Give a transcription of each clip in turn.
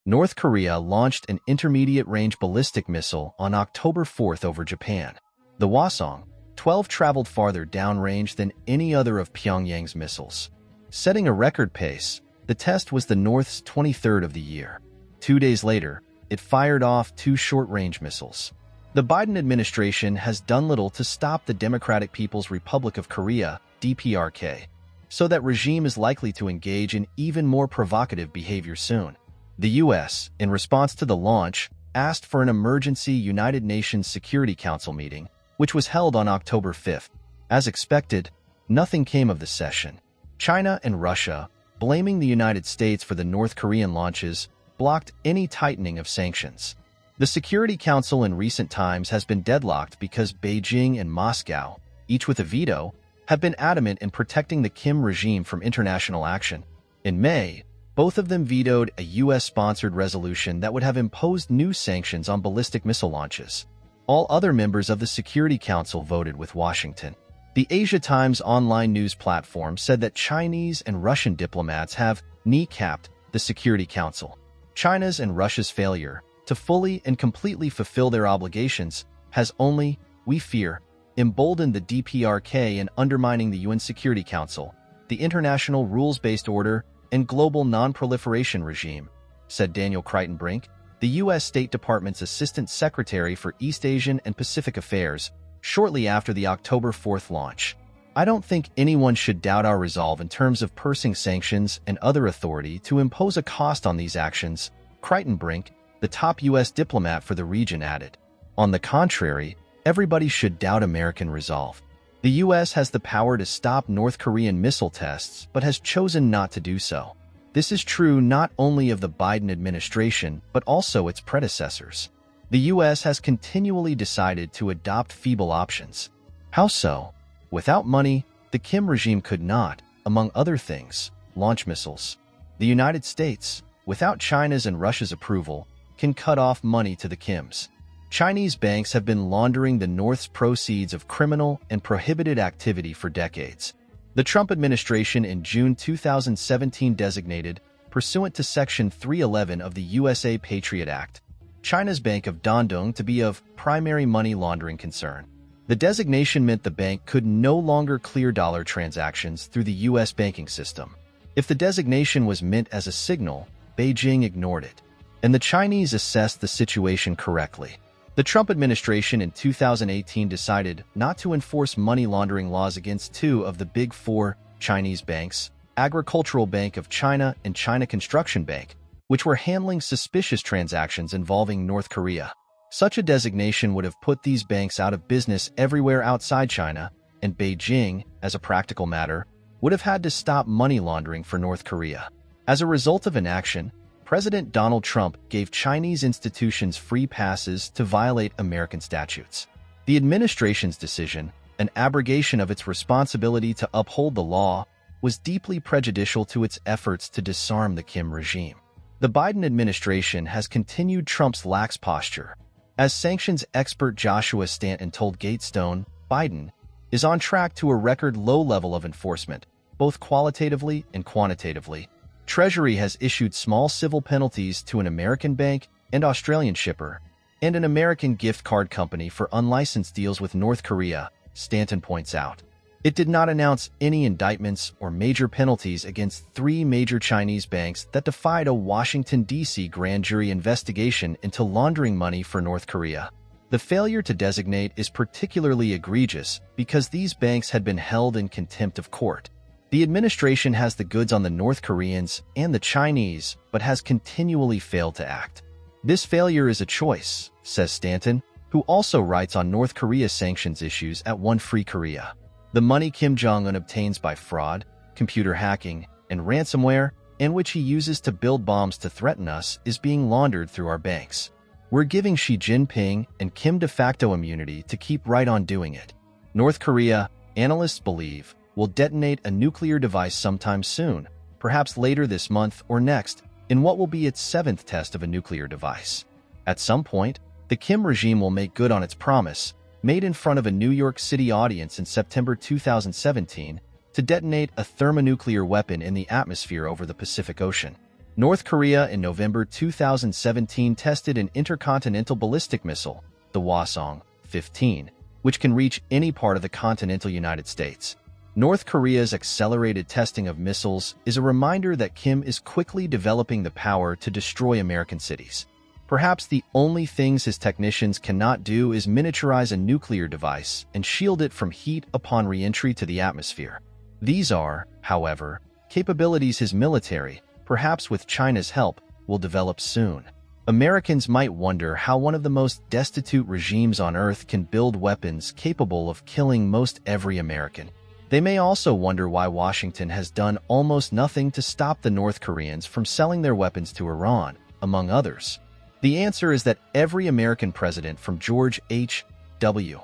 North Korea launched an intermediate-range ballistic missile on October 4th over Japan. The Hwasong-12 traveled farther downrange than any other of Pyongyang's missiles. Setting a record pace, the test was the North's 23rd of the year. 2 days later, it fired off 2 short-range missiles. The Biden administration has done little to stop the Democratic People's Republic of Korea, DPRK, so that regime is likely to engage in even more provocative behavior soon. The U.S., in response to the launch, asked for an emergency United Nations Security Council meeting, which was held on October 5th. As expected, nothing came of the session. China and Russia, blaming the United States for the North Korean launches, blocked any tightening of sanctions. The Security Council in recent times has been deadlocked because Beijing and Moscow, each with a veto, have been adamant in protecting the Kim regime from international action. In May, both of them vetoed a U.S.-sponsored resolution that would have imposed new sanctions on ballistic missile launches. All other members of the Security Council voted with Washington. The Asia Times online news platform said that Chinese and Russian diplomats have kneecapped the Security Council. China's and Russia's failure to fully and completely fulfill their obligations has only, we fear, emboldened the DPRK in undermining the UN Security Council, the international rules-based order, and global non-proliferation regime, said Daniel Crichton-Brink, the U.S. State Department's Assistant Secretary for East Asian and Pacific Affairs, shortly after the October 4th launch. I don't think anyone should doubt our resolve in terms of pursing sanctions and other authority to impose a cost on these actions, Crichton-Brink, the top U.S. diplomat for the region, added. On the contrary, everybody should doubt American resolve. The U.S. has the power to stop North Korean missile tests, but has chosen not to do so. This is true not only of the Biden administration, but also its predecessors. The U.S. has continually decided to adopt feeble options. How so? Without money, the Kim regime could not, among other things, launch missiles. The United States, without China's and Russia's approval, can cut off money to the Kims. Chinese banks have been laundering the North's proceeds of criminal and prohibited activity for decades. The Trump administration in June 2017 designated, pursuant to Section 311 of the USA Patriot Act, China's Bank of Dandong to be of primary money laundering concern. The designation meant the bank could no longer clear dollar transactions through the U.S. banking system. If the designation was meant as a signal, Beijing ignored it, and the Chinese assessed the situation correctly. The Trump administration in 2018 decided not to enforce money laundering laws against 2 of the Big Four Chinese banks, Agricultural Bank of China and China Construction Bank, which were handling suspicious transactions involving North Korea. Such a designation would have put these banks out of business everywhere outside China, and Beijing, as a practical matter, would have had to stop money laundering for North Korea. As a result of inaction, President Donald Trump gave Chinese institutions free passes to violate American statutes. The administration's decision, an abrogation of its responsibility to uphold the law, was deeply prejudicial to its efforts to disarm the Kim regime. The Biden administration has continued Trump's lax posture. As sanctions expert Joshua Stanton told Gatestone, Biden is on track to a record low level of enforcement, both qualitatively and quantitatively. Treasury has issued small civil penalties to an American bank and Australian shipper, and an American gift card company for unlicensed deals with North Korea, Stanton points out. It did not announce any indictments or major penalties against 3 major Chinese banks that defied a Washington, D.C. grand jury investigation into laundering money for North Korea. The failure to designate is particularly egregious because these banks had been held in contempt of court. The administration has the goods on the North Koreans and the Chinese, but has continually failed to act. This failure is a choice, says Stanton, who also writes on North Korea sanctions issues at One Free Korea. The money Kim Jong-un obtains by fraud, computer hacking, and ransomware, and which he uses to build bombs to threaten us, is being laundered through our banks. We're giving Xi Jinping and Kim de facto immunity to keep right on doing it. North Korea, analysts believe, will detonate a nuclear device sometime soon, perhaps later this month or next, in what will be its 7th test of a nuclear device. At some point, the Kim regime will make good on its promise, made in front of a New York City audience in September 2017, to detonate a thermonuclear weapon in the atmosphere over the Pacific Ocean. North Korea in November 2017 tested an intercontinental ballistic missile, the Hwasong-15, which can reach any part of the continental United States. North Korea's accelerated testing of missiles is a reminder that Kim is quickly developing the power to destroy American cities. Perhaps the only things his technicians cannot do is miniaturize a nuclear device and shield it from heat upon re-entry to the atmosphere. These are, however, capabilities his military, perhaps with China's help, will develop soon. Americans might wonder how one of the most destitute regimes on Earth can build weapons capable of killing most every American. They may also wonder why Washington has done almost nothing to stop the North Koreans from selling their weapons to Iran, among others. The answer is that every American president from George H.W.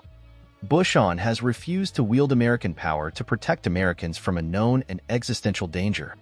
Bush on has refused to wield American power to protect Americans from a known and existential danger.